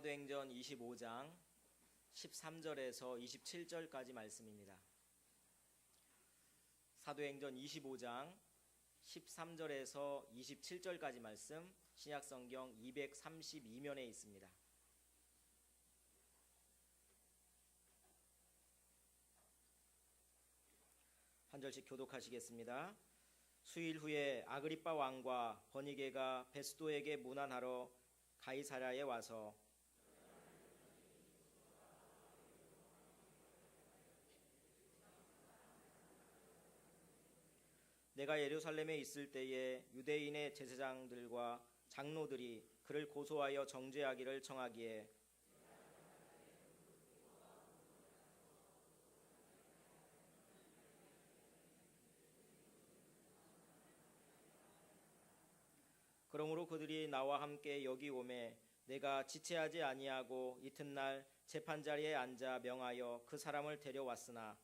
사도행전 25장 13절에서 27절까지 말씀입니다. 사도행전 25장 13절에서 27절까지 말씀, 신약성경 232면에 있습니다. 한 절씩 교독하시겠습니다. 수일 후에 아그리빠 왕과 버니게가 베스도에게 문안하러 가이사랴에 와서 내가 예루살렘에 있을 때에 유대인의 제사장들과 장로들이 그를 고소하여 정죄하기를 청하기에 그러므로 그들이 나와 함께 여기 오매 내가 지체하지 아니하고 이튿날 재판자리에 앉아 명하여 그 사람을 데려왔으나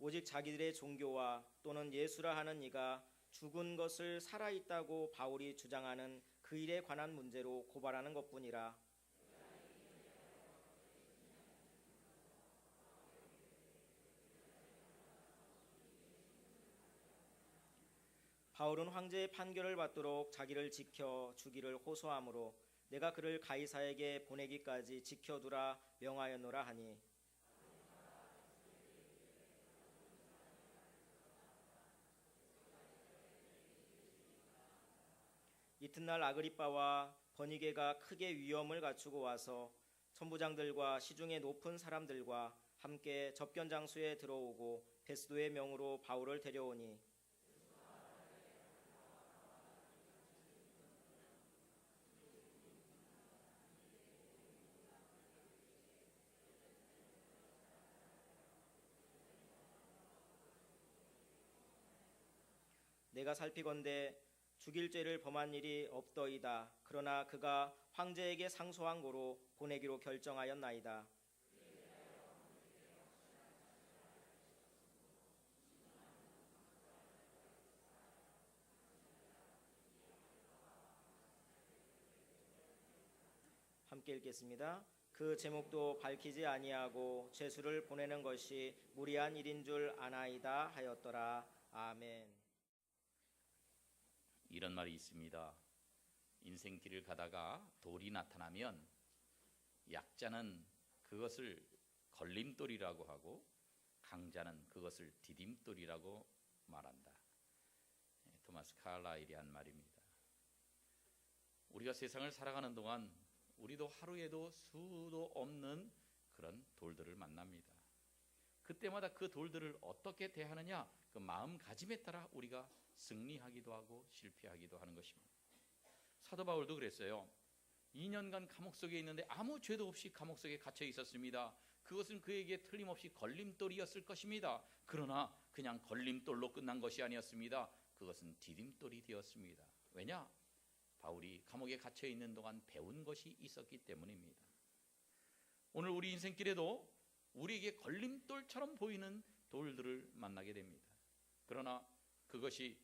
오직 자기들의 종교와 또는 예수라 하는 이가 죽은 것을 살아있다고 바울이 주장하는 그 일에 관한 문제로 고발하는 것뿐이라. 바울은 황제의 판결을 받도록 자기를 지켜 주기를 호소하므로 내가 그를 가이사에게 보내기까지 지켜두라 명하였노라 하니 이튿날 아그리빠와 버니게가 크게 위험을 갖추고 와서 천부장들과 시중의 높은 사람들과 함께 접견 장소에 들어오고 베스도의 명으로 바울을 데려오니 내가 살피건대 죽일 죄를 범한 일이 없더이다. 그러나 그가 황제에게 상소한 고로 보내기로 결정하였나이다. 함께 읽겠습니다. 그 제목도 밝히지 아니하고 죄수를 보내는 것이 무리한 일인 줄 아나이다 하였더라. 아멘. 이런 말이 있습니다. 인생길을 가다가 돌이 나타나면 약자는 그것을 걸림돌이라고 하고 강자는 그것을 디딤돌이라고 말한다. 토마스 칼라일이 한 말입니다. 우리가 세상을 살아가는 동안 우리도 하루에도 수도 없는 그런 돌들을 만납니다. 그때마다 그 돌들을 어떻게 대하느냐, 그 마음가짐에 따라 우리가 승리하기도 하고 실패하기도 하는 것입니다. 사도 바울도 그랬어요. 2년간 감옥 속에 있는데 아무 죄도 없이 감옥 속에 갇혀 있었습니다. 그것은 그에게 틀림없이 걸림돌이었을 것입니다. 그러나 그냥 걸림돌로 끝난 것이 아니었습니다. 그것은 디딤돌이 되었습니다. 왜냐? 바울이 감옥에 갇혀 있는 동안 배운 것이 있었기 때문입니다. 오늘 우리 인생길에도 우리에게 걸림돌처럼 보이는 돌들을 만나게 됩니다. 그러나 그것이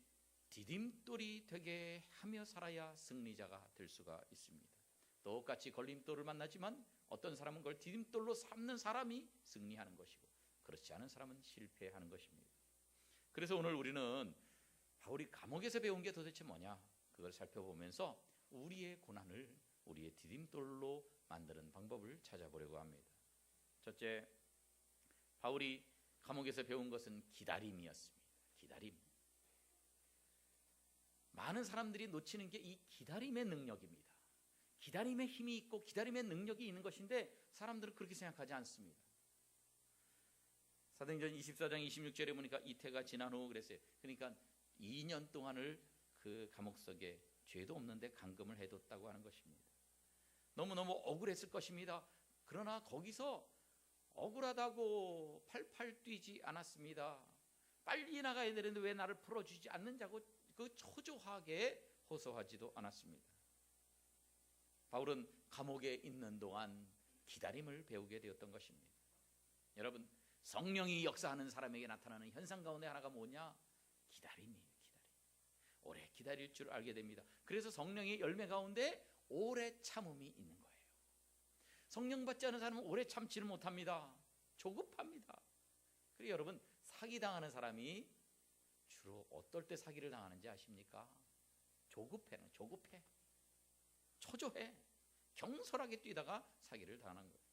디딤돌이 되게 하며 살아야 승리자가 될 수가 있습니다. 똑같이 걸림돌을 만나지만 어떤 사람은 그걸 디딤돌로 삼는 사람이 승리하는 것이고 그렇지 않은 사람은 실패하는 것입니다. 그래서 오늘 우리는 바울이 감옥에서 배운 게 도대체 뭐냐, 그걸 살펴보면서 우리의 고난을 우리의 디딤돌로 만드는 방법을 찾아보려고 합니다. 첫째, 바울이 감옥에서 배운 것은 기다림이었습니다. 기다림. 많은 사람들이 놓치는 게 이 기다림의 능력입니다. 기다림의 힘이 있고 기다림의 능력이 있는 것인데 사람들은 그렇게 생각하지 않습니다. 사도행전 24장 26절에 보니까 이태가 지난 후 그랬어요. 그러니까 2년 동안을 그 감옥 속에 죄도 없는데 감금을 해뒀다고 하는 것입니다. 너무너무 억울했을 것입니다. 그러나 거기서 억울하다고 팔팔 뛰지 않았습니다. 빨리 나가야 되는데 왜 나를 풀어주지 않는다고 그 초조하게 호소하지도 않았습니다. 바울은 감옥에 있는 동안 기다림을 배우게 되었던 것입니다. 여러분, 성령이 역사하는 사람에게 나타나는 현상 가운데 하나가 뭐냐? 기다림이에요. 기다림. 오래 기다릴 줄 알게 됩니다. 그래서 성령의 열매 가운데 오래 참음이 있는 거예요. 성령 받지 않은 사람은 오래 참지를 못합니다. 조급합니다. 그리고 여러분, 사기당하는 사람이 주로 어떨 때 사기를 당하는지 아십니까? 조급해, 초조해, 경솔하게 뛰다가 사기를 당하는 거예요.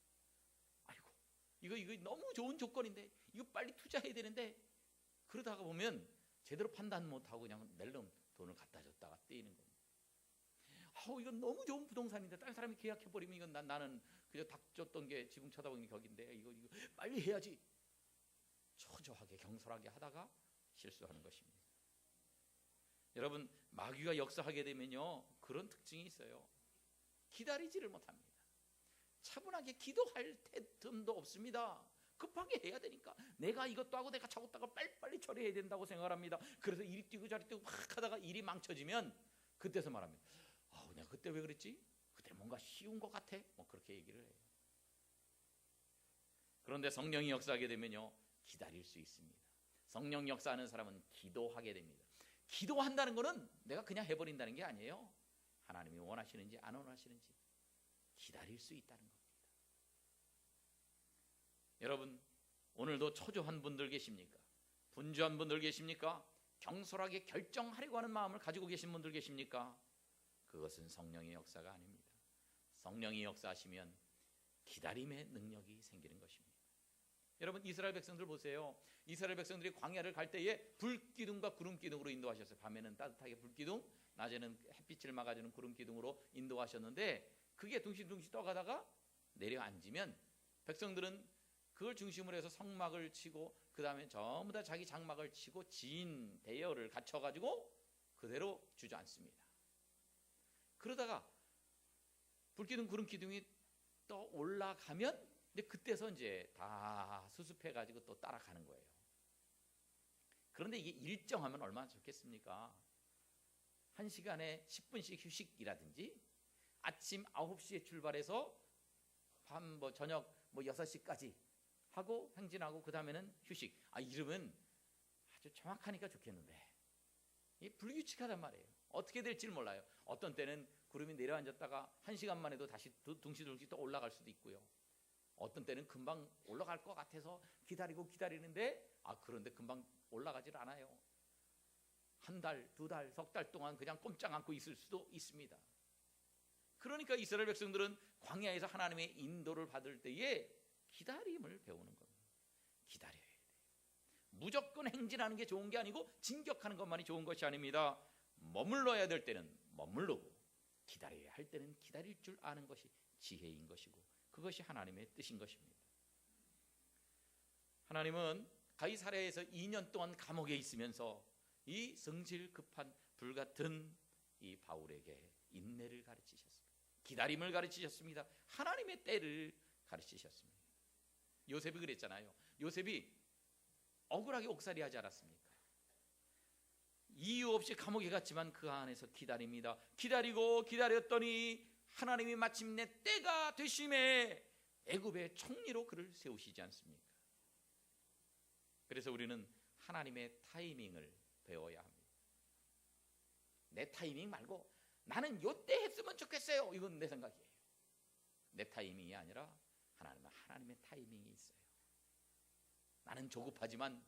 아이고, 이거 너무 좋은 조건인데, 이거 빨리 투자해야 되는데, 그러다가 보면 제대로 판단 못하고 그냥 낼름 돈을 갖다 줬다가 떼이는 겁니다. 이건 너무 좋은 부동산인데 다른 사람이 계약해버리면 이건 나는 그저 닥 줬던 게 지붕 쳐다보는 격인데 이거 빨리 해야지. 초조하게 경솔하게 하다가 실수하는 것입니다. 여러분, 마귀가 역사하게 되면요, 그런 특징이 있어요. 기다리지를 못합니다. 차분하게 기도할 틈도 없습니다. 급하게 해야 되니까 내가 이것도 하고 내가 저것도 하고 빨리빨리 처리해야 된다고 생각을 합니다. 그래서 이리 뛰고 저리 뛰고 막 하다가 일이 망쳐지면 그때서 말합니다. 내가 그때 왜 그랬지? 그때 뭔가 쉬운 것 같아? 뭐 그렇게 얘기를 해요. 그런데 성령이 역사하게 되면요, 기다릴 수 있습니다. 성령 역사하는 사람은 기도하게 됩니다. 기도한다는 것은 내가 그냥 해버린다는 게 아니에요. 하나님이 원하시는지 안 원하시는지 기다릴 수 있다는 겁니다. 여러분, 오늘도 초조한 분들 계십니까? 분주한 분들 계십니까? 경솔하게 결정하려고 하는 마음을 가지고 계신 분들 계십니까? 그것은 성령의 역사가 아닙니다. 성령이 역사하시면 기다림의 능력이 생기는 것입니다. 여러분, 이스라엘 백성들 보세요. 이스라엘 백성들이 광야를 갈 때에 불기둥과 구름기둥으로 인도하셨어요. 밤에는 따뜻하게 불기둥, 낮에는 햇빛을 막아주는 구름기둥으로 인도하셨는데, 그게 둥실둥실 떠가다가 내려앉으면 백성들은 그걸 중심으로 해서 성막을 치고 그 다음에 전부 다 자기 장막을 치고 진 대여를 갖춰가지고 그대로 주저앉습니다. 그러다가 불기둥 구름기둥이 또 올라가면 이제 그때서 이제 다 수습해가지고 또 따라가는 거예요. 그런데 이게 일정하면 얼마나 좋겠습니까? 1시간에 10분씩 휴식이라든지, 아침 9시에 출발해서 밤 저녁 6시까지 하고 행진하고 그 다음에는 휴식. 이러면 아주 정확하니까 좋겠는데 이게 불규칙하단 말이에요. 어떻게 될지 몰라요. 어떤 때는 구름이 내려앉았다가 1시간만 해도 다시 둥실둥실 또 올라갈 수도 있고요. 어떤 때는 금방 올라갈 것 같아서 기다리는데 그런데 금방 올라가질 않아요. 한 달, 두 달, 석 달 동안 그냥 꼼짝 않고 있을 수도 있습니다. 그러니까 이스라엘 백성들은 광야에서 하나님의 인도를 받을 때에 기다림을 배우는 겁니다. 기다려야 돼요. 무조건 행진하는 게 좋은 게 아니고 진격하는 것만이 좋은 것이 아닙니다. 머물러야 될 때는 머물르고 기다려야 할 때는 기다릴 줄 아는 것이 지혜인 것이고, 그것이 하나님의 뜻인 것입니다. 하나님은 가이사랴에서 2년 동안 감옥에 있으면서 이 성질 급한 불같은 이 바울에게 인내를 가르치셨습니다. 기다림을 가르치셨습니다. 하나님의 때를 가르치셨습니다. 요셉이 그랬잖아요. 요셉이 억울하게 옥살이 하지 않았습니까? 이유 없이 감옥에 갔지만 그 안에서 기다립니다. 기다리고 기다렸더니 하나님이 마침내 때가 되심에 애굽의 총리로 그를 세우시지 않습니까? 그래서 우리는 하나님의 타이밍을 배워야 합니다. 내 타이밍 말고 나는 요때 했으면 좋겠어요, 이건 내 생각이에요. 내 타이밍이 아니라 하나님의 타이밍이 있어요. 나는 조급하지만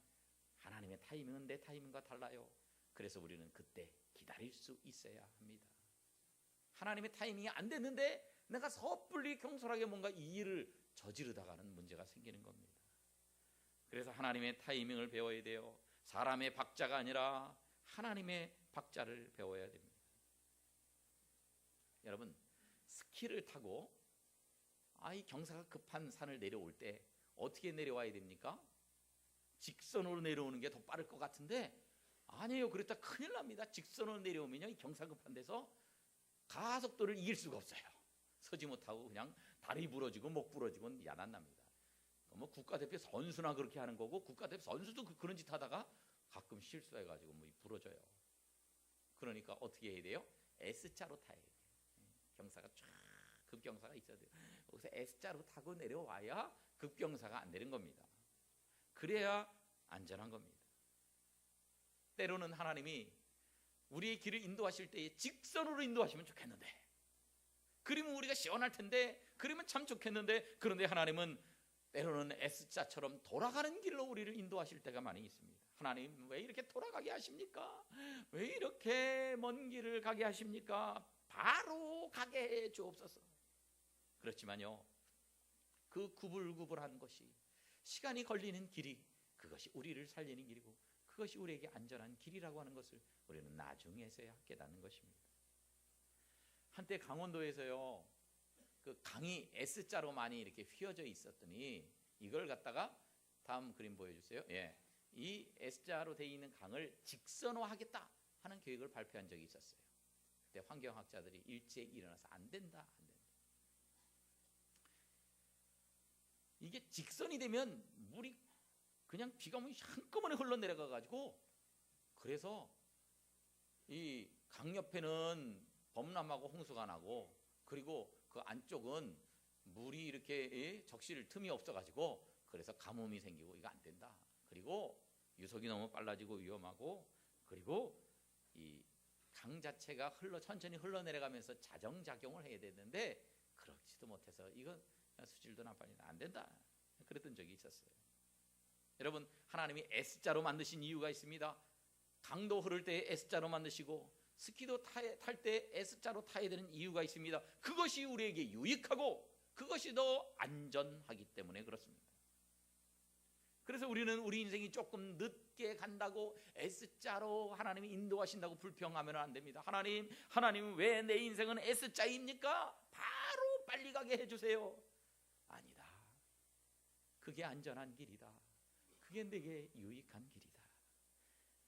하나님의 타이밍은 내 타이밍과 달라요. 그래서 우리는 그때 기다릴 수 있어야 합니다. 하나님의 타이밍이 안 됐는데 내가 섣불리 경솔하게 뭔가 이 일을 저지르다가는 문제가 생기는 겁니다. 그래서 하나님의 타이밍을 배워야 돼요. 사람의 박자가 아니라 하나님의 박자를 배워야 됩니다. 여러분, 스키를 타고 이 경사가 급한 산을 내려올 때 어떻게 내려와야 됩니까? 직선으로 내려오는 게 더 빠를 것 같은데 아니에요. 그랬다 큰일 납니다. 직선으로 내려오면요, 이 경사 급한 데서 가속도를 이길 수가 없어요. 서지 못하고 그냥 다리 부러지고 목 부러지고 야단납니다. 국가대표 선수나 그렇게 하는 거고, 국가대표 선수도 그런 짓 하다가 가끔 실수해가지고 부러져요. 그러니까 어떻게 해야 돼요? S자로 타야 돼요. 경사가 쫙 급경사가 있어야 돼요. 거기서 S자로 타고 내려와야 급경사가 안 되는 겁니다. 그래야 안전한 겁니다. 때로는 하나님이 우리의 길을 인도하실 때에 직선으로 인도하시면 좋겠는데, 그러면 우리가 시원할 텐데, 그러면 참 좋겠는데, 그런데 하나님은 때로는 S자처럼 돌아가는 길로 우리를 인도하실 때가 많이 있습니다. 하나님 왜 이렇게 돌아가게 하십니까? 왜 이렇게 먼 길을 가게 하십니까? 바로 가게 해 주옵소서. 그렇지만요, 그 구불구불한 것이, 시간이 걸리는 길이, 그것이 우리를 살리는 길이고, 그것이 우리에게 안전한 길이라고 하는 것을 우리는 나중에서야 깨닫는 것입니다. 한때 강원도에서요, 그 강이 S자로 많이 이렇게 휘어져 있었더니 이걸 갖다가, 다음 그림 보여주세요. 예, 이 S자로 되어 있는 강을 직선화하겠다 하는 계획을 발표한 적이 있었어요. 그때 환경학자들이 일제히 일어나서 안 된다, 안 된다. 이게 직선이 되면 물이 그냥 비가 오면 한꺼번에 흘러내려가 가지고, 그래서 이 강 옆에는 범람하고 홍수가 나고, 그리고 그 안쪽은 물이 이렇게 적실 틈이 없어 가지고, 그래서 가뭄이 생기고 이거 안 된다. 그리고 유속이 너무 빨라지고 위험하고, 그리고 이 강 자체가 천천히 흘러내려가면서 자정작용을 해야 되는데 그렇지도 못해서 이건 수질도 나빠지다, 안 된다, 그랬던 적이 있었어요. 여러분, 하나님이 S자로 만드신 이유가 있습니다. 강도 흐를 때 S자로 만드시고, 스키도 탈 때 S자로 타야 되는 이유가 있습니다. 그것이 우리에게 유익하고 그것이 더 안전하기 때문에 그렇습니다. 그래서 우리는 우리 인생이 조금 늦게 간다고 S자로 하나님이 인도하신다고 불평하면 안 됩니다. 하나님 왜 내 인생은 S자입니까? 바로 빨리 가게 해주세요. 아니다, 그게 안전한 길이다, 그게 내게 유익한 길이다,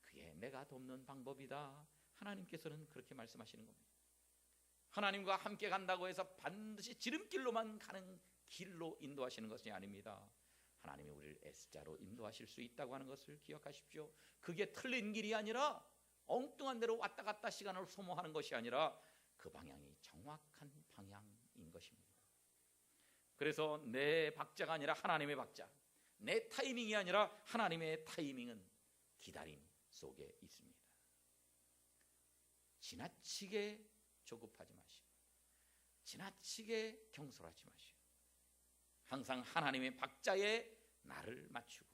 그게 내가 돕는 방법이다. 하나님께서는 그렇게 말씀하시는 겁니다. 하나님과 함께 간다고 해서 반드시 지름길로만 가는 길로 인도하시는 것이 아닙니다. 하나님이 우리를 S자로 인도하실 수 있다고 하는 것을 기억하십시오. 그게 틀린 길이 아니라 엉뚱한 대로 왔다 갔다 시간을 소모하는 것이 아니라 그 방향이 정확한 방향인 것입니다. 그래서 내 박자가 아니라 하나님의 박자, 내 타이밍이 아니라 하나님의 타이밍은 기다림 속에 있습니다. 지나치게 조급하지 마시고, 지나치게 경솔하지 마시고, 항상 하나님의 박자에 나를 맞추고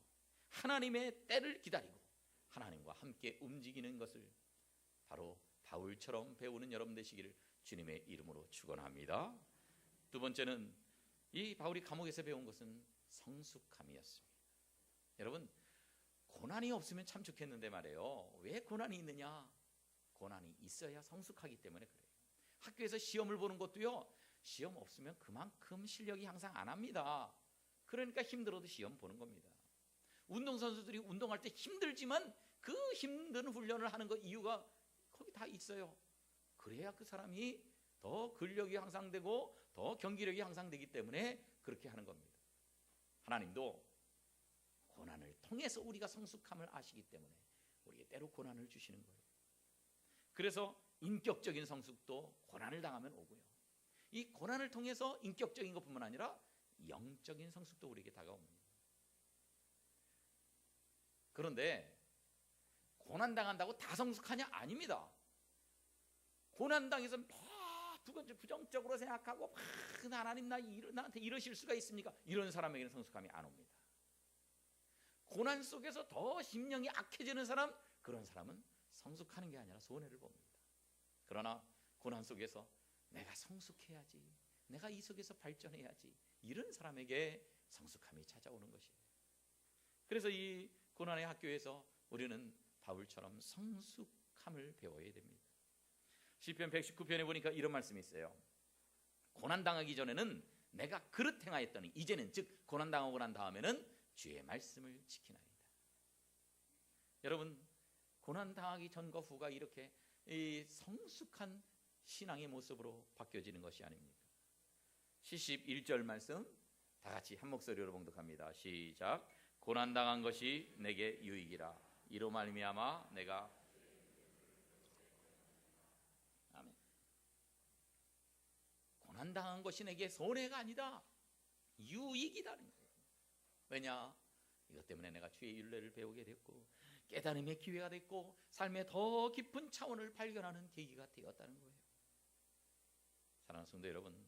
하나님의 때를 기다리고 하나님과 함께 움직이는 것을 바로 바울처럼 배우는 여러분 되시기를 주님의 이름으로 축원합니다. 두 번째는 이 바울이 감옥에서 배운 것은 성숙함이었습니다. 여러분, 고난이 없으면 참 좋겠는데 말이에요. 왜 고난이 있느냐? 고난이 있어야 성숙하기 때문에 그래요. 학교에서 시험을 보는 것도요, 시험 없으면 그만큼 실력이 향상 안 합니다. 그러니까 힘들어도 시험 보는 겁니다. 운동선수들이 운동할 때 힘들지만 그 힘든 훈련을 하는 거 이유가 거기 다 있어요. 그래야 그 사람이 더 근력이 향상되고 더 경기력이 향상되기 때문에 그렇게 하는 겁니다. 하나님도 고난을 통해서 우리가 성숙함을 아시기 때문에 우리에게 때로 고난을 주시는 거예요. 그래서 인격적인 성숙도 고난을 당하면 오고요, 이 고난을 통해서 인격적인 것뿐만 아니라 영적인 성숙도 우리에게 다가옵니다. 그런데 고난당한다고 다 성숙하냐? 아닙니다. 고난당해서 부정적으로 생각하고 하나님 나한테 이러실 수가 있습니까? 이런 사람에게는 성숙함이 안 옵니다. 고난 속에서 더 심령이 악해지는 사람, 그런 사람은 성숙하는 게 아니라 손해를 봅니다. 그러나 고난 속에서 내가 성숙해야지, 내가 이 속에서 발전해야지, 이런 사람에게 성숙함이 찾아오는 것이에요. 그래서 이 고난의 학교에서 우리는 바울처럼 성숙함을 배워야 됩니다. 시편 119편에 보니까 이런 말씀이 있어요. 고난당하기 전에는 내가 그릇 행하였더니 이제는, 즉 고난당하고 난 다음에는 주의 말씀을 지키나이다. 여러분, 고난당하기 전과 후가 이렇게 이 성숙한 신앙의 모습으로 바뀌어지는 것이 아닙니까? 71절 말씀 다 같이 한 목소리로 봉독합니다. 시작. 고난당한 것이 내게 유익이라, 이로 말미암아 내가, 아멘. 고난당한 것이 내게 손해가 아니다, 유익이다는 거예요. 왜냐? 이것 때문에 내가 주의 율례를 배우게 됐고, 깨달음의 기회가 됐고 삶의 더 깊은 차원을 발견하는 계기가 되었다는 거예요. 사랑하는 성도 여러분,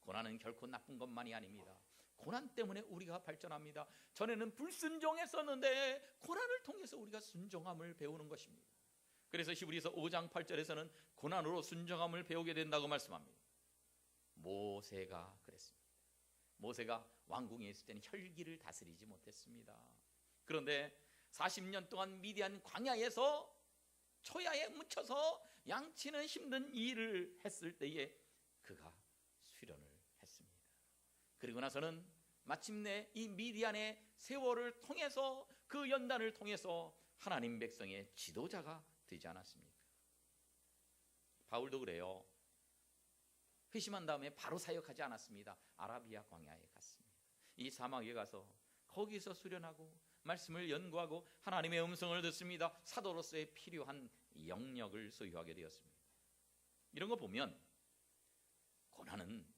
고난은 결코 나쁜 것만이 아닙니다. 고난 때문에 우리가 발전합니다. 전에는 불순종했었는데 고난을 통해서 우리가 순종함을 배우는 것입니다. 그래서 히브리서 5장 8절에서는 고난으로 순종함을 배우게 된다고 말씀합니다. 모세가 그랬습니다. 모세가 왕궁에 있을 때는 혈기를 다스리지 못했습니다. 그런데 40년 동안 미디안 광야에서 초야에 묻혀서 양치는 힘든 일을 했을 때에 그가 수련을 했습니다. 그리고 나서는 마침내 이 미디안의 세월을 통해서 그 연단을 통해서 하나님 백성의 지도자가 되지 않았습니까? 바울도 그래요. 회심한 다음에 바로 사역하지 않았습니다. 아라비아 광야에 갔습니다. 이 사막에 가서 거기서 수련하고 말씀을 연구하고 하나님의 음성을 듣습니다. 사도로서의 필요한 영역을 소유하게 되었습니다. 이런 거 보면 고난은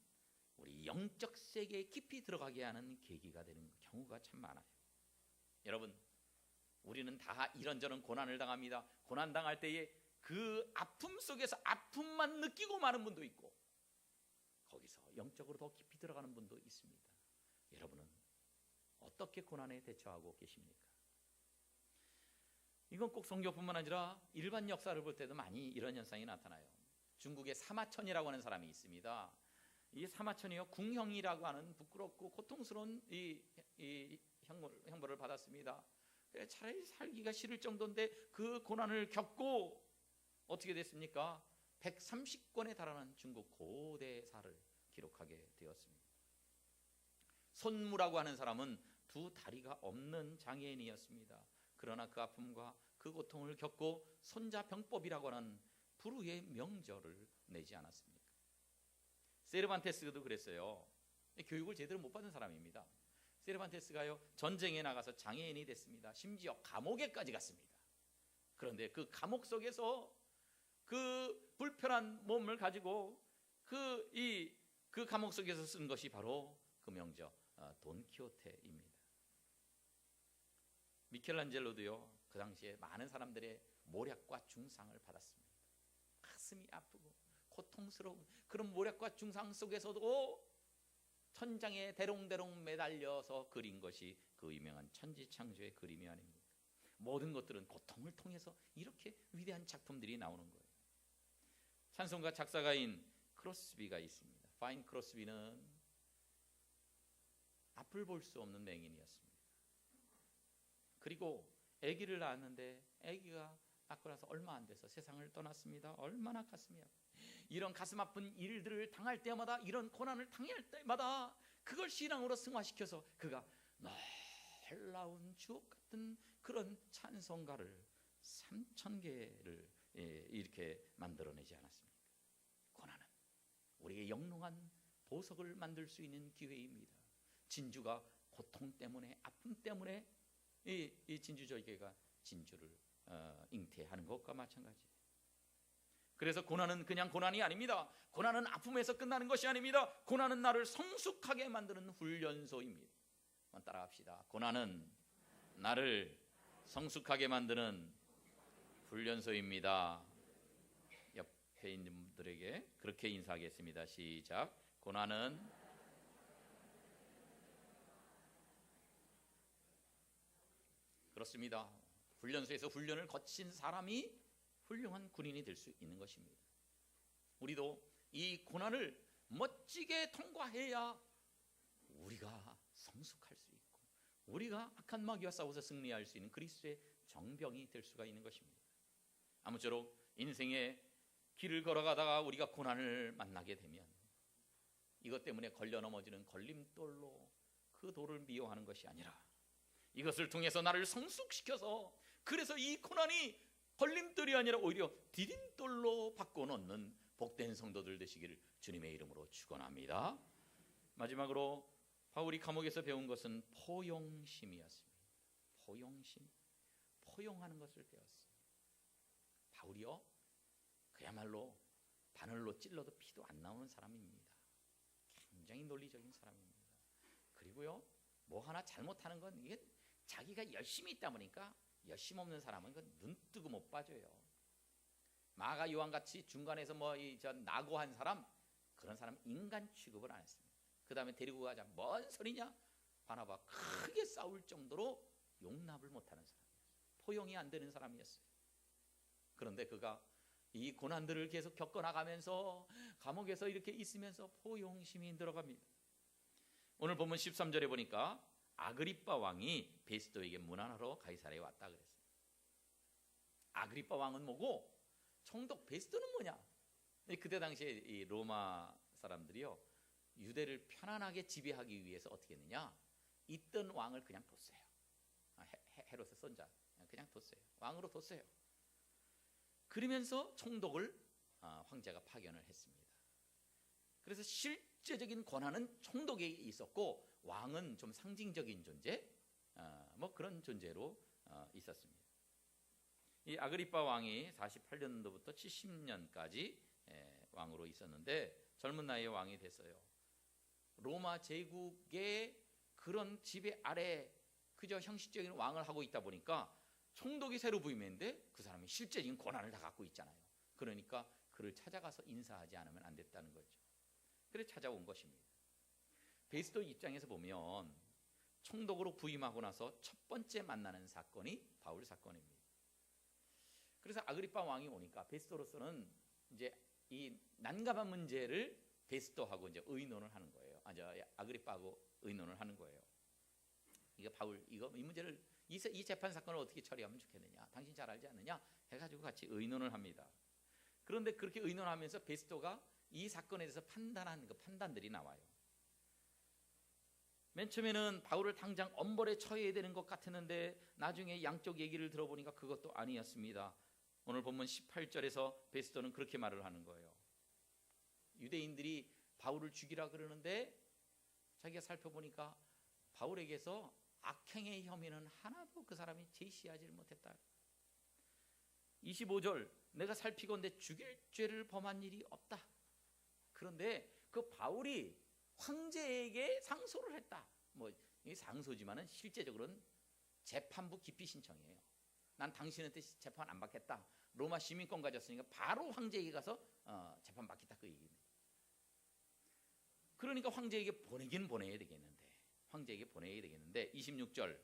우리 영적 세계에 깊이 들어가게 하는 계기가 되는 경우가 참 많아요. 여러분, 우리는 다 이런저런 고난을 당합니다. 고난 당할 때에 그 아픔 속에서 아픔만 느끼고 마는 분도 있고 거기서 영적으로 더 깊이 들어가는 분도 있습니다. 여러분은 어떻게 고난에 대처하고 계십니까? 이건 꼭 성경뿐만 아니라 일반 역사를 볼 때도 많이 이런 현상이 나타나요. 중국의 사마천이라고 하는 사람이 있습니다. 이 사마천이요, 궁형이라고 하는 부끄럽고 고통스러운 이 형벌을 받았습니다. 차라리 살기가 싫을 정도인데 그 고난을 겪고 어떻게 됐습니까? 130권에 달하는 중국 고대사를 기록하게 되었습니다. 손무라고 하는 사람은 두 다리가 없는 장애인이었습니다. 그러나 그 아픔과 그 고통을 겪고 손자병법이라고 하는 불후의 명절을 내지 않았습니까? 세르반테스도 그랬어요. 교육을 제대로 못 받은 사람입니다. 세르반테스가요, 전쟁에 나가서 장애인이 됐습니다. 심지어 감옥에까지 갔습니다. 그런데 그 감옥 속에서 그 불편한 몸을 가지고 그 감옥 속에서 쓴 것이 바로 그 명저 돈키호테입니다. 미켈란젤로도요, 그 당시에 많은 사람들의 모략과 중상을 받았습니다. 가슴이 아프고 고통스러운 그런 모략과 중상 속에서도 천장에 대롱대롱 매달려서 그린 것이 그 유명한 천지창조의 그림이 아닙니까? 모든 것들은 고통을 통해서 이렇게 위대한 작품들이 나오는 거예요. 찬송가 작사가인 크로스비가 있습니다. 파인 크로스비는 앞을 볼 수 없는 맹인이었습니다. 그리고 아기를 낳았는데 아기가 낳고 나서 얼마 안 돼서 세상을 떠났습니다. 얼마나 가슴이 아프고, 이런 가슴 아픈 일들을 당할 때마다, 이런 고난을 당할 때마다 그걸 신앙으로 승화시켜서 그가 놀라운 주옥 같은 그런 찬송가를 3,000개를 이렇게 만들어내지 않았습니까? 고난은 우리의 영롱한 보석을 만들 수 있는 기회입니다. 진주가 고통 때문에, 아픔 때문에 이 진주절개가 진주를 잉태하는 것과 마찬가지예요. 그래서 고난은 그냥 고난이 아닙니다. 고난은 아픔에서 끝나는 것이 아닙니다. 고난은 나를 성숙하게 만드는 훈련소입니다. 한번 따라합시다. 고난은 나를 성숙하게 만드는 훈련소입니다. 옆에 있는 분들에게 그렇게 인사하겠습니다. 시작. 고난은 그렇습니다. 훈련소에서 훈련을 거친 사람이 훌륭한 군인이 될 수 있는 것입니다. 우리도 이 고난을 멋지게 통과해야 우리가 성숙할 수 있고 우리가 악한 마귀와 싸워서 승리할 수 있는 그리스도의 정병이 될 수가 있는 것입니다. 아무쪼록 인생의 길을 걸어가다가 우리가 고난을 만나게 되면 이것 때문에 걸려 넘어지는 걸림돌로 그 돌을 미워하는 것이 아니라 이것을 통해서 나를 성숙시켜서, 그래서 이 고난이 걸림돌이 아니라 오히려 디딤돌로 바꿔놓는 복된 성도들 되시기를 주님의 이름으로 축원합니다. 마지막으로 바울이 감옥에서 배운 것은 포용심이었습니다. 포용심, 포용하는 것을 배웠어요. 바울이요, 그야말로 바늘로 찔러도 피도 안 나오는 사람입니다. 굉장히 논리적인 사람입니다. 그리고요, 뭐 하나 잘못하는 건 이게 자기가 열심히 있다 보니까 열심 없는 사람은 눈 뜨고 못 봐줘요. 마가 요한같이 중간에서 낙오한 사람, 그런 사람 인간 취급을 안 했습니다. 그 다음에 데리고 가자. 뭔 소리냐? 바나바 크게 싸울 정도로 용납을 못하는 사람이었어요. 포용이 안 되는 사람이었어요. 그런데 그가 이 고난들을 계속 겪어나가면서 감옥에서 이렇게 있으면서 포용심이 늘어갑니다. 오늘 본문 13절에 보니까 아그리빠 왕이 베스도에게 문안하러 가이사랴에 왔다 그랬어요. 아그리빠 왕은 뭐고 총독 베스도는 뭐냐? 그때 당시에 이 로마 사람들이요, 유대를 편안하게 지배하기 위해서 어떻게 했느냐? 있던 왕을 그냥 뒀어요. 헤롯의 손자 그냥 뒀어요. 왕으로 뒀어요. 그러면서 총독을 황제가 파견을 했습니다. 그래서 실제적인 권한은 총독에 있었고 왕은 좀 상징적인 존재, 그런 존재로 있었습니다. 이 아그리빠 왕이 48년도부터 70년까지 왕으로 있었는데 젊은 나이에 왕이 됐어요. 로마 제국의 그런 지배 아래 그저 형식적인 왕을 하고 있다 보니까 총독이 새로 부임했는데 그 사람이 실제적인 권한을 다 갖고 있잖아요. 그러니까 그를 찾아가서 인사하지 않으면 안 됐다는 거죠. 그래서 찾아온 것입니다. 베스도 입장에서 보면 총독으로 부임하고 나서 첫 번째 만나는 사건이 바울 사건입니다. 그래서 아그리빠 왕이 오니까 베스도로서는 이제 이 난감한 문제를 베스도하고 이제 의논을 하는 거예요. 아그리빠하고 의논을 하는 거예요. 이 문제를 이 재판 사건을 어떻게 처리하면 좋겠느냐? 당신 잘 알지 않느냐? 해가지고 같이 의논을 합니다. 그런데 그렇게 의논하면서 베스도가 이 사건에 대해서 판단한 그 판단들이 나와요. 맨 처음에는 바울을 당장 엄벌에 처해야 되는 것 같았는데 나중에 양쪽 얘기를 들어보니까 그것도 아니었습니다. 오늘 본문 18절에서 베스도는 그렇게 말을 하는 거예요. 유대인들이 바울을 죽이라 그러는데 자기가 살펴보니까 바울에게서 악행의 혐의는 하나도 그 사람이 제시하지를 못했다. 25절, 내가 살피건대 죽일 죄를 범한 일이 없다. 그런데 그 바울이 황제에게 상소를 했다. 이게 상소지만은 실제적으로는 재판부 기피 신청이에요. 난 당신한테 재판 안 받겠다. 로마 시민권 가졌으니까 바로 황제에게 가서 재판 받겠다, 그 얘기입니다. 그러니까 황제에게 보내야 되겠는데 26절,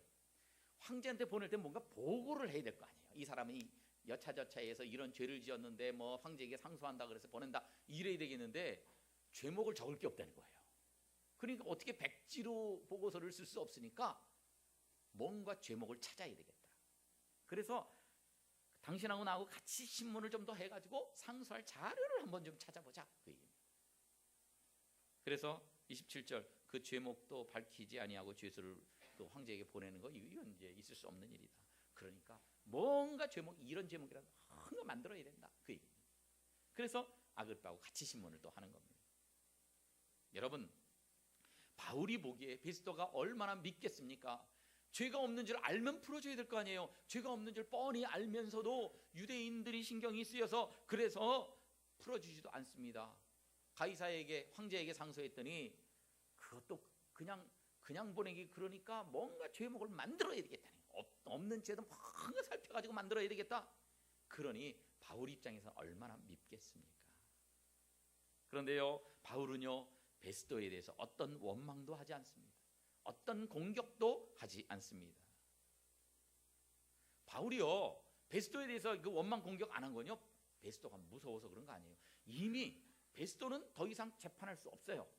황제한테 보낼 때 뭔가 보고를 해야 될 거 아니에요. 이 사람이 여차저차해서 이런 죄를 지었는데 황제에게 상소한다 그래서 보낸다 이래야 되겠는데 죄목을 적을 게 없다는 거예요. 그러니까 어떻게 백지로 보고서를 쓸 수 없으니까 뭔가 죄목을 찾아야 되겠다. 그래서 당신하고 나하고 같이 신문을 좀 더 해가지고 상소할 자료를 한번 좀 찾아보자, 그 얘기입니다. 그래서 27절, 그 죄목도 밝히지 아니하고 죄수를 또 황제에게 보내는 거 이건 이제 있을 수 없는 일이다. 그러니까 뭔가 이런 제목이라도 뭔가 만들어야 된다, 그 얘기입니다. 그래서 아그리빠하고 같이 신문을 또 하는 겁니다. 여러분, 바울이 보기에 베스도가 얼마나 믿겠습니까? 죄가 없는 줄 알면 풀어줘야 될 거 아니에요. 죄가 없는 줄 뻔히 알면서도 유대인들이 신경이 쓰여서 그래서 풀어주지도 않습니다. 가이사에게, 황제에게 상소했더니 그것도 그냥 보내기, 그러니까 뭔가 죄목을 만들어야 되겠다는 거예요. 없는 죄도 뭔가 살펴가지고 만들어야 되겠다. 그러니 바울 입장에서 얼마나 밉겠습니까? 그런데요, 바울은요 베스도에 대해서 어떤 원망도 하지 않습니다. 어떤 공격도 하지 않습니다. 바울이요 베스도에 대해서 그 원망 공격 안 한 건요, 베스도가 무서워서 그런 거 아니에요. 이미 베스도는 더 이상 재판할 수 없어요.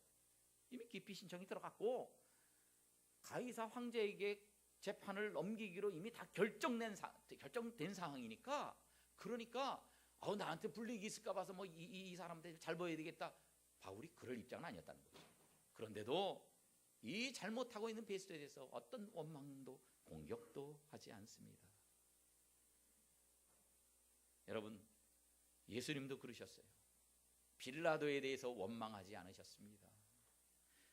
이미 기피 신청이 들어갔고 가이사 황제에게 재판을 넘기기로 이미 다 결정된 상황이니까, 그러니까 나한테 불리익이 있을까 봐서 이 사람한테 잘 보여야 되겠다. 바울이 그럴 입장은 아니었다는 거죠. 그런데도 이 잘못하고 있는 베스도에 대해서 어떤 원망도 공격도 하지 않습니다. 여러분, 예수님도 그러셨어요. 빌라도에 대해서 원망하지 않으셨습니다.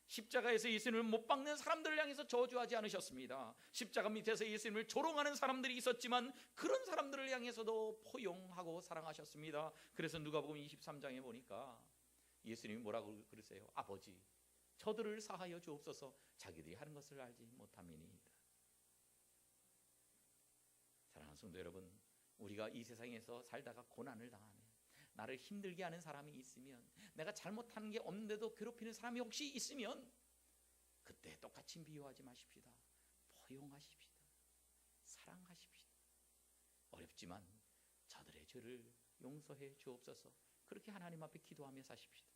십자가에서 예수님을 못 박는 사람들을 향해서 저주하지 않으셨습니다. 십자가 밑에서 예수님을 조롱하는 사람들이 있었지만 그런 사람들을 향해서도 포용하고 사랑하셨습니다. 그래서 누가복음 23장에 보니까 예수님이 뭐라고 그러세요? 아버지, 저들을 사하여 주옵소서, 자기들이 하는 것을 알지 못함이니이다. 사랑하는 성도 여러분, 우리가 이 세상에서 살다가 고난을 당하면, 나를 힘들게 하는 사람이 있으면, 내가 잘못하는 게 없는데도 괴롭히는 사람이 혹시 있으면 그때 똑같이 미워하지 마십시다. 포용하십시다. 사랑하십시다. 어렵지만 저들의 죄를 용서해 주옵소서. 그렇게 하나님 앞에 기도하며 사십시다.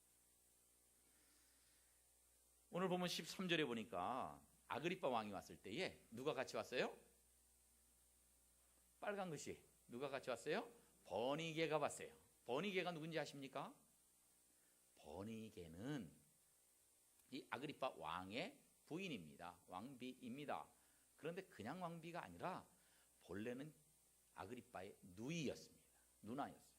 오늘 보면 13절에 보니까 아그리빠 왕이 왔을 때에 누가 같이 왔어요? 빨간 글씨 누가 같이 왔어요? 버니게가 왔어요. 버니게가 누군지 아십니까? 버니게는 이 아그리빠 왕의 부인입니다. 왕비입니다. 그런데 그냥 왕비가 아니라 본래는 아그리빠의 누이였습니다. 누나였어요.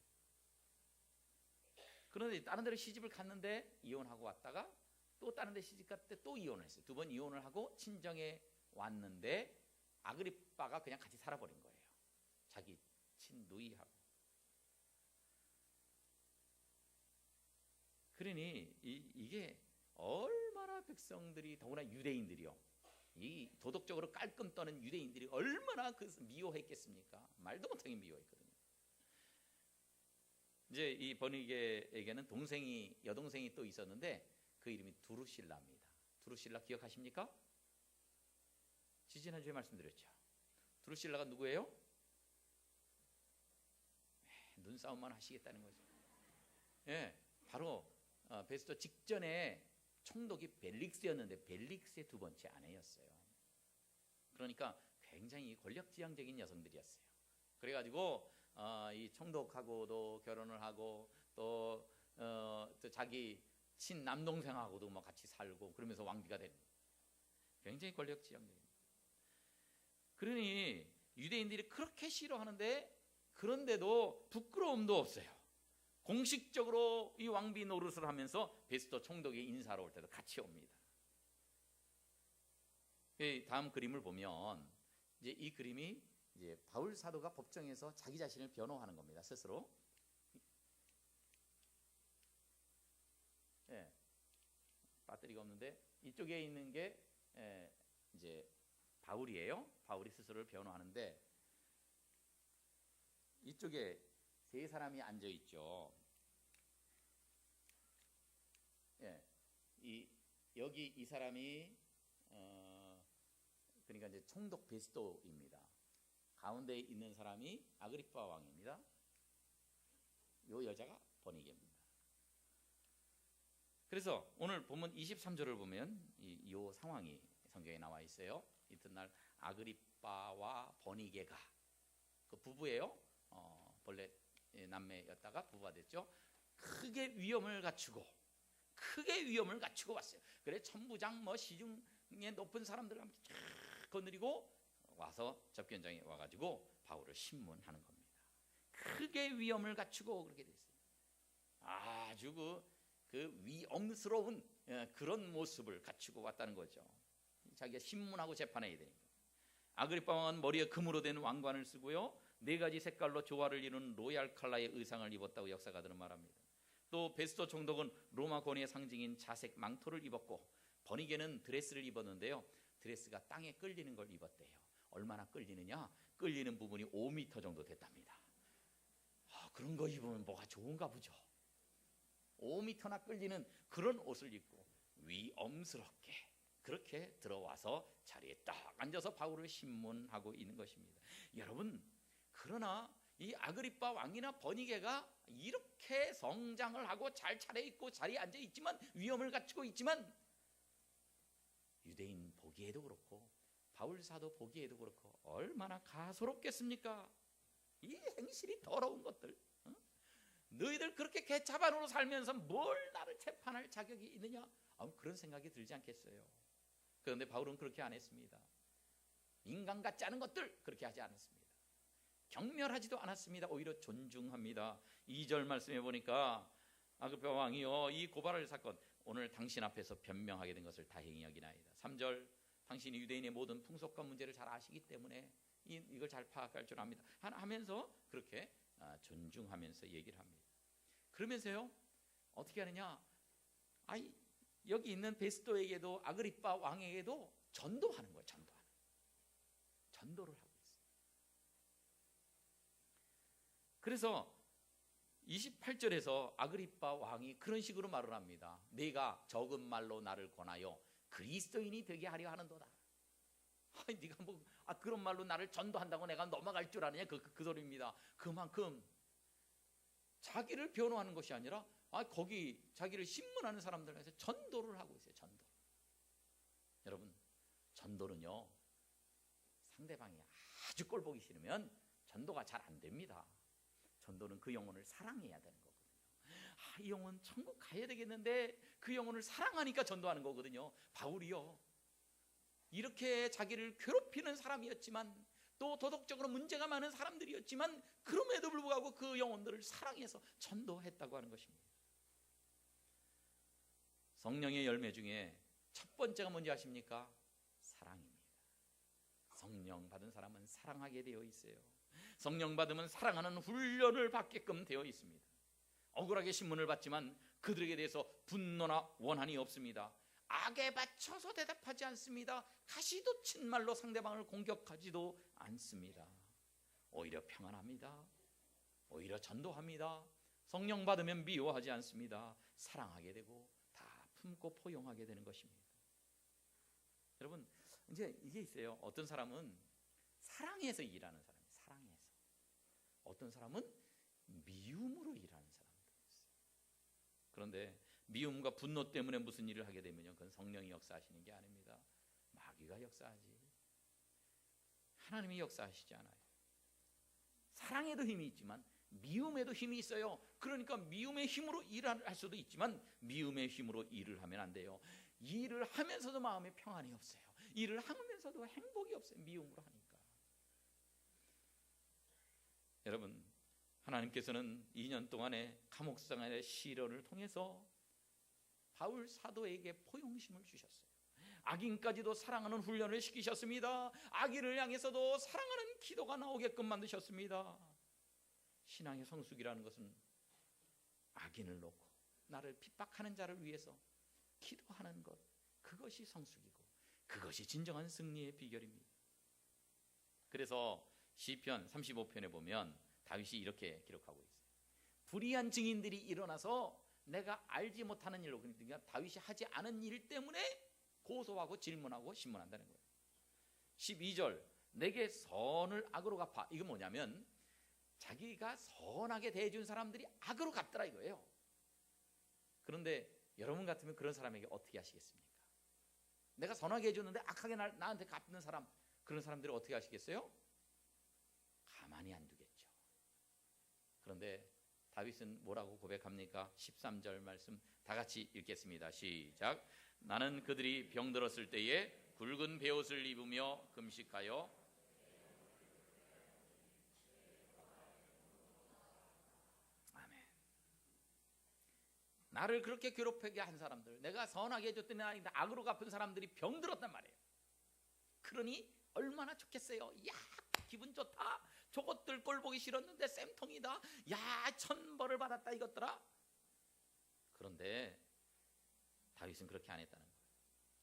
그런데 다른 데로 시집을 갔는데 이혼하고 왔다가 또 다른 데 시집 갔을 때 또 이혼을 했어요. 두 번 이혼을 하고 친정에 왔는데 아그리빠가 그냥 같이 살아버린 거예요. 자기 친누이하고. 그러니 이게 얼마나 백성들이, 더구나 유대인들이요, 이 도덕적으로 깔끔 떠는 유대인들이 얼마나 그 미워했겠습니까? 말도 못하게 미워했거든요. 이제 이 버니게에게는 여동생이 또 있었는데 그 이름이 두루실라입니다. 두루실라 기억하십니까? 지지난주에 말씀드렸죠. 두루실라가 누구예요? 눈싸움만 하시겠다는 거죠. 예, 바로 베스도 직전에 총독이 벨릭스였는데 벨릭스의 두 번째 아내였어요. 그러니까 굉장히 권력지향적인 여성들이었어요. 그래가지고 이 총독하고도 결혼을 하고 또 자기 친남동생하고도 뭐 같이 살고 그러면서 왕비가 되는, 굉장히 권력지향적입니다. 그러니 유대인들이 그렇게 싫어하는데, 그런데도 부끄러움도 없어요. 공식적으로 이 왕비 노릇을 하면서 베스도 총독이 인사로 올 때도 같이 옵니다. 다음 그림을 보면 이제 이 그림이 이제 바울 사도가 법정에서 자기 자신을 변호하는 겁니다. 스스로. 예, 배터리가 없는데 이쪽에 있는 게 이제 바울이에요. 바울이 스스로를 변호하는데 이쪽에 세 사람이 앉아 있죠. 예, 여기 이 사람이 그러니까 이제 총독 베스도입니다. 가운데 있는 사람이 아그리빠 왕입니다. 요 여자가 버니게입니다. 그래서 오늘 본문 23절을 보면 이 상황이 성경에 나와 있어요. 이튿날 아그리빠와 버니게가, 그 부부예요. 본래 남매였다가 부부가 됐죠. 크게 위엄을 갖추고 왔어요. 그래 천부장 시중에 높은 사람들 함께 쫙 거느리고 와서 접견장에 와가지고 바울을 신문하는 겁니다. 크게 위엄을 갖추고 그렇게 됐어요. 아주 그 위엄스러운 그런 모습을 갖추고 왔다는 거죠. 자기가 신문하고 재판해야 되니까. 아그리빠 왕은 머리에 금으로 된 왕관을 쓰고요, 4가지 색깔로 조화를 이루는 로얄 컬러의 의상을 입었다고 역사가들은 말합니다. 또 베스도 총독은 로마 권위의 상징인 자색 망토를 입었고, 버니게는 드레스를 입었는데요, 드레스가 땅에 끌리는 걸 입었대요. 얼마나 끌리느냐? 끌리는 부분이 5m 정도 됐답니다. 그런 거 입으면 뭐가 좋은가 보죠. 5m나 끌리는 그런 옷을 입고 위엄스럽게 그렇게 들어와서 자리에 딱 앉아서 바울을 신문하고 있는 것입니다. 여러분, 그러나 이 아그리빠 왕이나 버니게가 이렇게 성장을 하고 잘 차려입고 자리에 앉아 있지만, 위엄을 갖추고 있지만, 유대인 보기에도 그렇고 바울 사도 보기에도 그렇고 얼마나 가소롭겠습니까? 이 행실이 더러운 것들. 너희들 그렇게 개차반으로 살면서 뭘 나를 재판할 자격이 있느냐? 그런 생각이 들지 않겠어요? 그런데 바울은 그렇게 안 했습니다. 인간 같지 않은 것들, 그렇게 하지 않았습니다. 경멸하지도 않았습니다. 오히려 존중합니다. 2절 말씀해 보니까 아그리빠 왕이요, 이 고발할 사건 오늘 당신 앞에서 변명하게 된 것을 다행히 여기나이다. 3절, 당신이 유대인의 모든 풍속과 문제를 잘 아시기 때문에 이걸 잘 파악할 줄 압니다 하면서 그렇게 존중하면서 얘기를 합니다. 그러면서요, 어떻게 하느냐? 여기 있는 베스도에게도, 아그리빠 왕에게도 전도하는 거예요. 전도를 하고 있어요. 그래서 28절에서 아그리빠 왕이 그런 식으로 말을 합니다. 네가 적은 말로 나를 권하여 그리스도인이 되게 하려 하는도다. 네가 뭐 그런 말로 나를 전도한다고 내가 넘어갈 줄 아느냐, 그 소리입니다. 그만큼 자기를 변호하는 것이 아니라 거기 자기를 신문하는 사람들에서 전도를 하고 있어요. 전도. 여러분, 전도는요, 상대방이 아주 꼴보기 싫으면 전도가 잘 안 됩니다. 전도는 그 영혼을 사랑해야 되는 거거든요. 이 영혼 천국 가야 되겠는데 그 영혼을 사랑하니까 전도하는 거거든요. 바울이요, 이렇게 자기를 괴롭히는 사람이었지만, 또 도덕적으로 문제가 많은 사람들이었지만, 그럼에도 불구하고 그 영혼들을 사랑해서 전도했다고 하는 것입니다. 성령의 열매 중에 첫 번째가 뭔지 아십니까? 사랑입니다. 성령 받은 사람은 사랑하게 되어 있어요. 성령 받으면 사랑하는 훈련을 받게끔 되어 있습니다. 억울하게 신문을 받지만 그들에게 대해서 분노나 원한이 없습니다. 악에 받쳐서 대답하지 않습니다. 가시도 친 말로 상대방을 공격하지도 않습니다. 오히려 평안합니다. 오히려 전도합니다. 성령 받으면 미워하지 않습니다. 사랑하게 되고 다 품고 포용하게 되는 것입니다. 여러분, 이제 이게 있어요. 어떤 사람은 사랑해서 일하는 사람이에요. 사랑해서. 어떤 사람은 미움으로 일하는 사람도 있어요. 그런데 미움과 분노 때문에 무슨 일을 하게 되면요, 그건 성령이 역사하시는 게 아닙니다. 마귀가 역사하지. 하나님이 역사하시지 않아요. 사랑에도 힘이 있지만 미움에도 힘이 있어요. 그러니까 미움의 힘으로 일을 할 수도 있지만 미움의 힘으로 일을 하면 안 돼요. 일을 하면서도 마음에 평안이 없어요. 일을 하면서도 행복이 없어요. 미움으로 하니까. 여러분, 하나님께서는 2년 동안의 감옥생활의 시련을 통해서 바울 사도에게 포용심을 주셨어요. 악인까지도 사랑하는 훈련을 시키셨습니다. 악인을 향해서도 사랑하는 기도가 나오게끔 만드셨습니다. 신앙의 성숙이라는 것은 악인을 놓고 나를 핍박하는 자를 위해서 기도하는 것, 그것이 성숙이고 그것이 진정한 승리의 비결입니다. 그래서 시편 35편에 보면 다윗이 이렇게 기록하고 있어요. 불의한 증인들이 일어나서 내가 알지 못하는 일로, 그러니까 다윗이 하지 않은 일 때문에 고소하고 질문하고 신문한다는 거예요. 12절, 내게 선을 악으로 갚아. 이건 뭐냐면 자기가 선하게 대해준 사람들이 악으로 갚더라 이거예요. 그런데 여러분 같으면 그런 사람에게 어떻게 하시겠습니까? 내가 선하게 해줬는데 악하게 나한테 갚는 사람, 그런 사람들이 어떻게 하시겠어요? 가만히 안 두겠죠. 그런데 다윗은 뭐라고 고백합니까? 13절 말씀 다 같이 읽겠습니다. 시작. 나는 그들이 병들었을 때에 굵은 베옷을 입으며 금식하여 아멘. 나를 그렇게 괴롭히게 한 사람들, 내가 선하게 해줬더니 악으로 갚은 사람들이 병들었단 말이에요. 그러니 얼마나 좋겠어요. 야, 기분 좋다. 저것들 꼴 보기 싫었는데 쌤통이다. 야, 천벌을 받았다 이것들아. 그런데 다윗은 그렇게 안 했다는 거예요.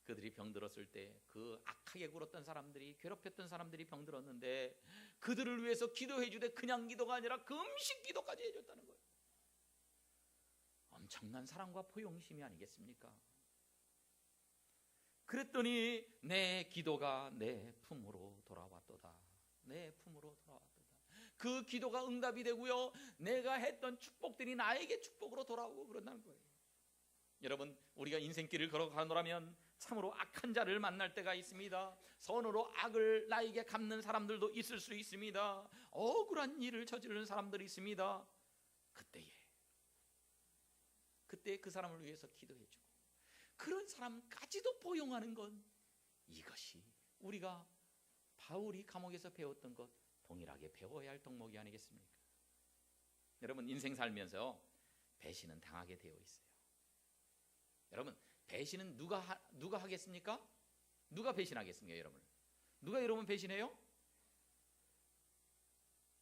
그들이 병들었을 때 그 악하게 굴었던 사람들이, 괴롭혔던 사람들이 병들었는데 그들을 위해서 기도해 주되 그냥 기도가 아니라 금식 기도까지 해줬다는 거예요. 엄청난 사랑과 포용심이 아니겠습니까? 그랬더니 내 기도가 내 품으로 돌아왔도다. 내 품으로 돌아왔도다. 그 기도가 응답이 되고요, 내가 했던 축복들이 나에게 축복으로 돌아오고 그런다는 거예요. 여러분, 우리가 인생길을 걸어가노라면 참으로 악한 자를 만날 때가 있습니다. 선으로 악을 나에게 갚는 사람들도 있을 수 있습니다. 억울한 일을 저지르는 사람들이 있습니다. 그때 그 사람을 위해서 기도해주고 그런 사람까지도 포용하는 건, 이것이 우리가 바울이 감옥에서 배웠던 것 동일하게 배워야 할 덕목이 아니겠습니까? 여러분, 인생 살면서 배신은 당하게 되어 있어요. 여러분, 배신은 누가 하겠습니까? 누가 배신하겠습니까, 여러분? 누가 여러분 배신해요?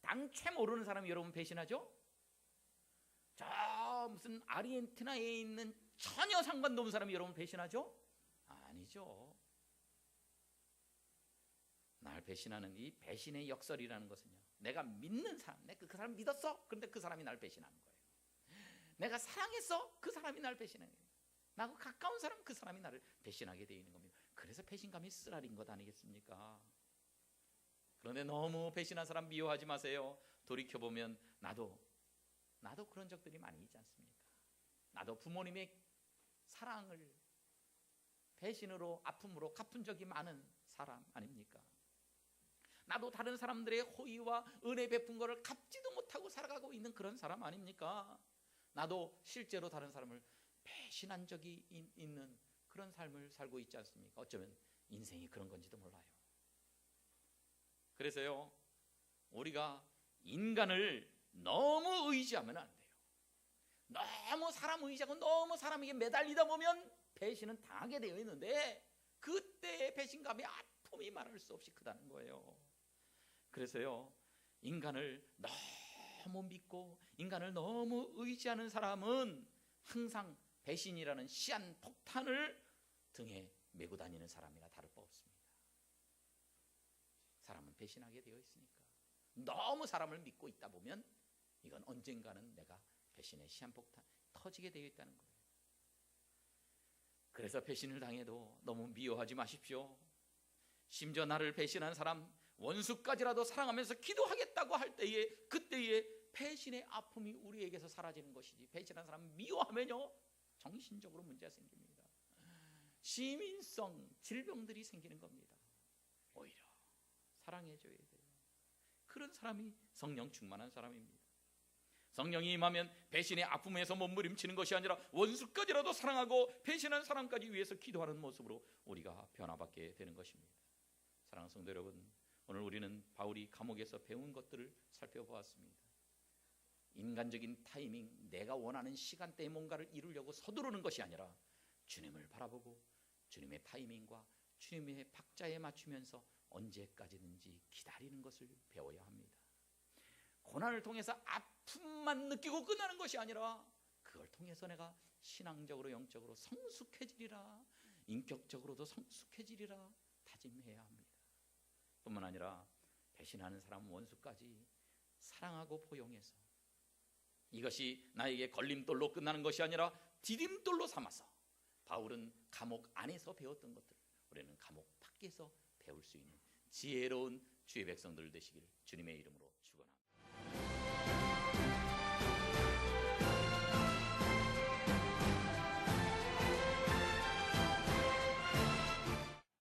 당최 모르는 사람이 여러분 배신하죠? 저 무슨 아르헨티나에 있는 전혀 상관도 없는 사람이 여러분 배신하죠? 아니죠. 날 배신하는 이 배신의 역설이라는 것은요, 내가 믿는 사람, 내가 그 사람 믿었어. 그런데 그 사람이 날 배신하는 거예요. 내가 사랑했어. 그 사람이 날 배신하는 거예요. 나하고 가까운 사람, 그 사람이 나를 배신하게 되어 있는 겁니다. 그래서 배신감이 쓰라린 것 아니겠습니까? 그런데 너무 배신한 사람 미워하지 마세요. 돌이켜보면 나도 그런 적들이 많이 있지 않습니까? 나도 부모님의 사랑을 배신으로, 아픔으로 갚은 적이 많은 사람 아닙니까? 나도 다른 사람들의 호의와 은혜 베푼 것을 갚지도 못하고 살아가고 있는 그런 사람 아닙니까? 나도 실제로 다른 사람을 배신한 적이 있는 그런 삶을 살고 있지 않습니까? 어쩌면 인생이 그런 건지도 몰라요. 그래서요, 우리가 인간을 너무 의지하면 안 돼요. 너무 사람 의지하고 너무 사람에게 매달리다 보면 배신은 당하게 되어 있는데, 그때의 배신감의 아픔이 말할 수 없이 크다는 거예요. 그래서요, 인간을 너무 믿고 인간을 너무 의지하는 사람은 항상 배신이라는 시한폭탄을 등에 메고 다니는 사람이나 다를 바 없습니다. 사람은 배신하게 되어 있으니까 너무 사람을 믿고 있다 보면 이건 언젠가는 내가 배신의 시한폭탄 터지게 되어 있다는 거예요. 그래서 배신을 당해도 너무 미워하지 마십시오. 심지어 나를 배신한 사람 원수까지라도 사랑하면서 기도하겠다고 할 때에, 그때에 배신의 아픔이 우리에게서 사라지는 것이지, 배신한 사람 미워하면요 정신적으로 문제가 생깁니다. 시민성 질병들이 생기는 겁니다. 오히려 사랑해줘야 돼요. 그런 사람이 성령 충만한 사람입니다. 성령이 임하면 배신의 아픔에서 몸부림치는 것이 아니라 원수까지라도 사랑하고 배신한 사람까지 위해서 기도하는 모습으로 우리가 변화받게 되는 것입니다. 사랑하는 성도 여러분, 오늘 우리는 바울이 감옥에서 배운 것들을 살펴보았습니다. 인간적인 타이밍, 내가 원하는 시간대에 뭔가를 이루려고 서두르는 것이 아니라 주님을 바라보고 주님의 타이밍과 주님의 박자에 맞추면서 언제까지든지 기다리는 것을 배워야 합니다. 고난을 통해서 아픔만 느끼고 끝나는 것이 아니라 그걸 통해서 내가 신앙적으로 영적으로 성숙해지리라, 인격적으로도 성숙해지리라 다짐해야 합니다. 뿐만 아니라 배신하는 사람 원수까지 사랑하고 포용해서, 이것이 나에게 걸림돌로 끝나는 것이 아니라 디딤돌로 삼아서, 바울은 감옥 안에서 배웠던 것들을 우리는 감옥 밖에서 배울 수 있는 지혜로운 주의 백성들 되시길 주님의 이름으로 축원합니다.